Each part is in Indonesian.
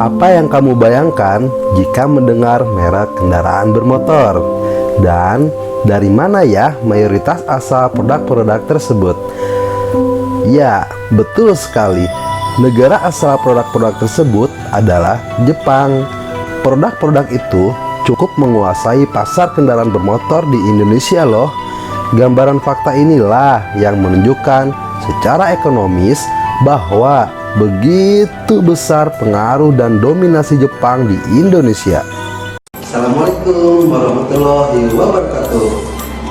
Apa yang kamu bayangkan jika mendengar merek kendaraan bermotor? Dan dari mana ya mayoritas asal produk-produk tersebut? Ya, betul sekali. Negara asal produk-produk tersebut adalah Jepang. Produk-produk itu cukup menguasai pasar kendaraan bermotor di Indonesia loh. Gambaran fakta inilah yang menunjukkan secara ekonomis bahwa begitu besar pengaruh dan dominasi Jepang di Indonesia. Assalamualaikum warahmatullahi wabarakatuh.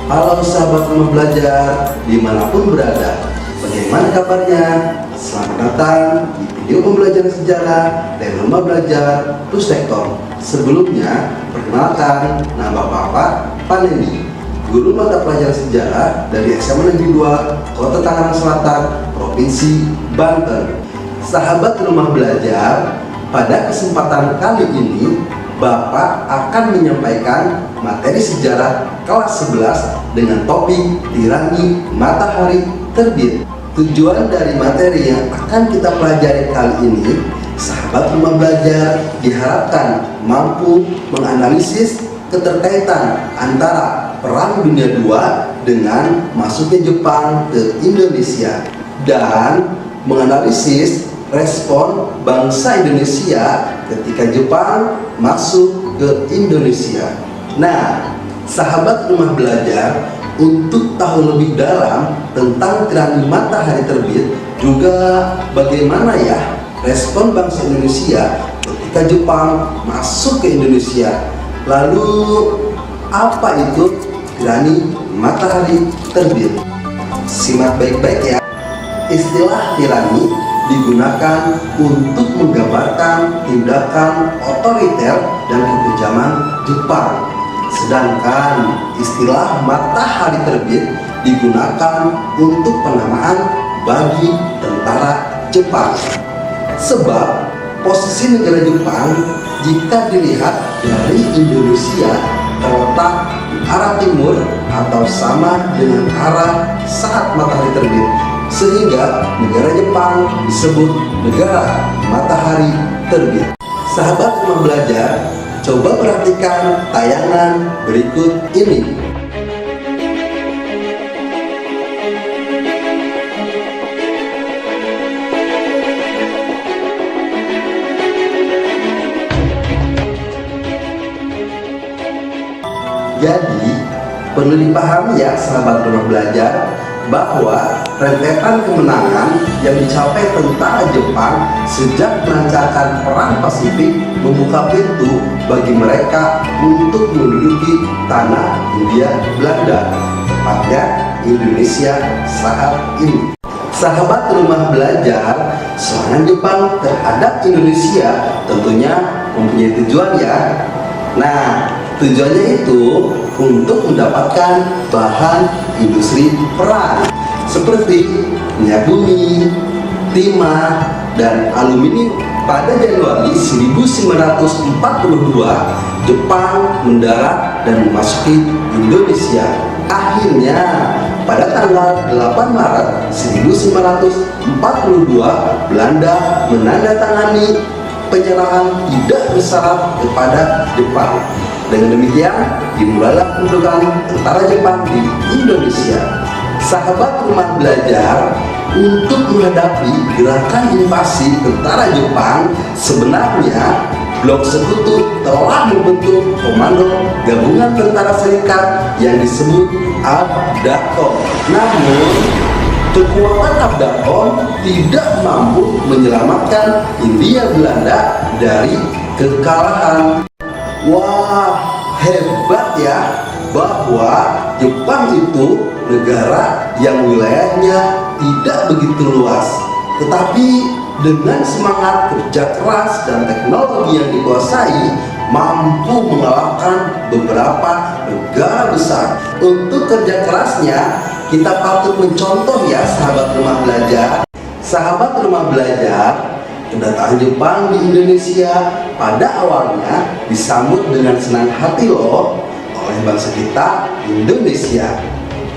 Halo sahabat rumah belajar dimanapun berada. Bagaimana kabarnya? Selamat datang di video pembelajaran sejarah dari rumah belajar Pustektor. Sebelumnya, perkenalkan nama Bapak Paneni, guru mata pelajaran sejarah dari SMA Negeri 2 Kota Tangerang Selatan, Provinsi Banten. Sahabat rumah belajar, pada kesempatan kali ini Bapak akan menyampaikan materi sejarah kelas 11 dengan topik Tirani Matahari Terbit. Tujuan dari materi yang akan kita pelajari kali ini, sahabat rumah belajar diharapkan mampu menganalisis keterkaitan antara Perang Dunia II dengan masuknya Jepang ke Indonesia dan menganalisis respon bangsa Indonesia ketika Jepang masuk ke Indonesia. Nah, sahabat rumah belajar, untuk tahu lebih dalam tentang Tirani Matahari Terbit, juga bagaimana ya respon bangsa Indonesia ketika Jepang masuk ke Indonesia. Lalu apa itu Tirani Matahari Terbit? Simak baik-baik ya. Istilah tirani digunakan untuk menggambarkan tindakan otoriter dan kekejaman Jepang. Sedangkan istilah matahari terbit digunakan untuk penamaan bagi tentara Jepang. Sebab posisi negara Jepang jika dilihat dari Indonesia terletak di arah timur atau sama dengan arah saat matahari terbit, sehingga negara Jepang disebut negara matahari terbit. Sahabat rumah belajar, coba perhatikan tayangan berikut ini. Jadi, perlu dipahami ya sahabat rumah belajar, bahwa rentetan kemenangan yang dicapai tentara Jepang sejak melancarkan Perang Pasifik membuka pintu bagi mereka untuk menduduki tanah Hindia Belanda, tepatnya Indonesia saat ini. Sahabat rumah belajar, serangan Jepang terhadap Indonesia tentunya mempunyai tujuan ya. Nah, tujuannya itu untuk mendapatkan bahan industri perang seperti minyak bumi, timah, dan aluminium. Pada Januari 1942, Jepang mendarat dan memasuki Indonesia. Akhirnya, pada tanggal 8 Maret 1942, Belanda menandatangani penyerahan tidak bersyarat kepada Jepang. Dengan demikian, dimulailah kedudukan tentara Jepang di Indonesia. Sahabat rumah belajar, untuk menghadapi gerakan invasi tentara Jepang, sebenarnya Blok Sekutu telah membentuk Komando Gabungan Tentara Serikat yang disebut Abdakon. Namun, kekuatan Abdakon tidak mampu menyelamatkan Hindia Belanda dari kekalahan. Wah, hebat ya, bahwa Jepang itu negara yang wilayahnya tidak begitu luas, tetapi dengan semangat kerja keras dan teknologi yang dikuasai, mampu mengalahkan beberapa negara besar. Untuk kerja kerasnya, kita patut mencontoh ya sahabat rumah belajar. Sahabat rumah belajar, kedatangan Jepang di Indonesia pada awalnya disambut dengan senang hati loh oleh bangsa kita Indonesia.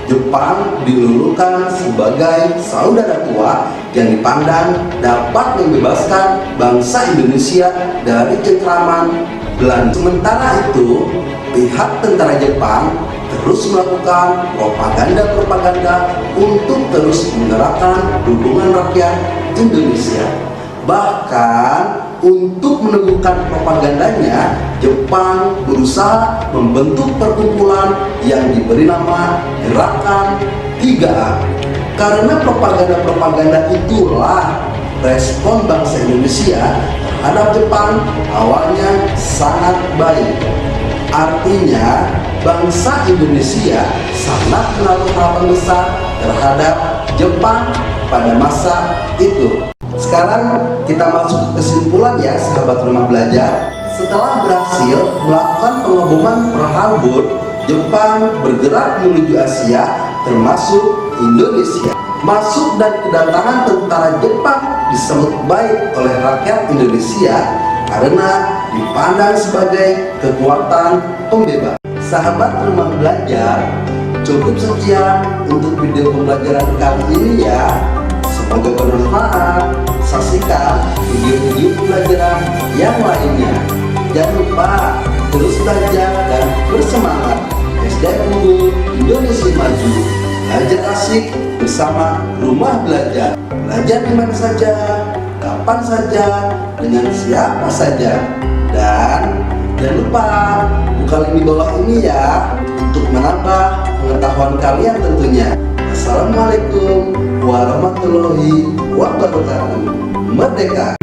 Jepang dilulukan sebagai saudara tua yang dipandang dapat membebaskan bangsa Indonesia dari cengkraman Belanda. Sementara itu, pihak tentara Jepang terus melakukan propaganda untuk terus menggerakkan dukungan rakyat Indonesia. Bahkan untuk meneguhkan propagandanya, Jepang berusaha membentuk perkumpulan yang diberi nama Gerakan 3A. Karena propaganda itulah respon bangsa Indonesia terhadap Jepang awalnya sangat baik. Artinya, bangsa Indonesia sangat menaruh harapan besar terhadap Jepang pada masa itu. Sekarang kita masuk ke kesimpulan ya sahabat rumah belajar. Setelah berhasil melakukan pengeboman Pearl Harbor, Jepang bergerak menuju Asia termasuk Indonesia. Masuk dan kedatangan tentara Jepang disambut baik oleh rakyat Indonesia karena dipandang sebagai kekuatan pembebas. Sahabat rumah belajar, cukup sekian untuk video pembelajaran kali ini ya. Semoga bermanfaat. Saksikan video-video pembelajaran yang lainnya. Jangan lupa terus belajar dan bersemangat. SDM Unggul Indonesia Maju. Belajar asik bersama Rumah Belajar. Belajar di mana saja, kapan saja, dengan siapa saja. Dan jangan lupa buka link di bawah ini ya untuk menambah pengetahuan kalian tentunya. Assalamualaikum warahmatullahi wabarakatuh. Merdeka!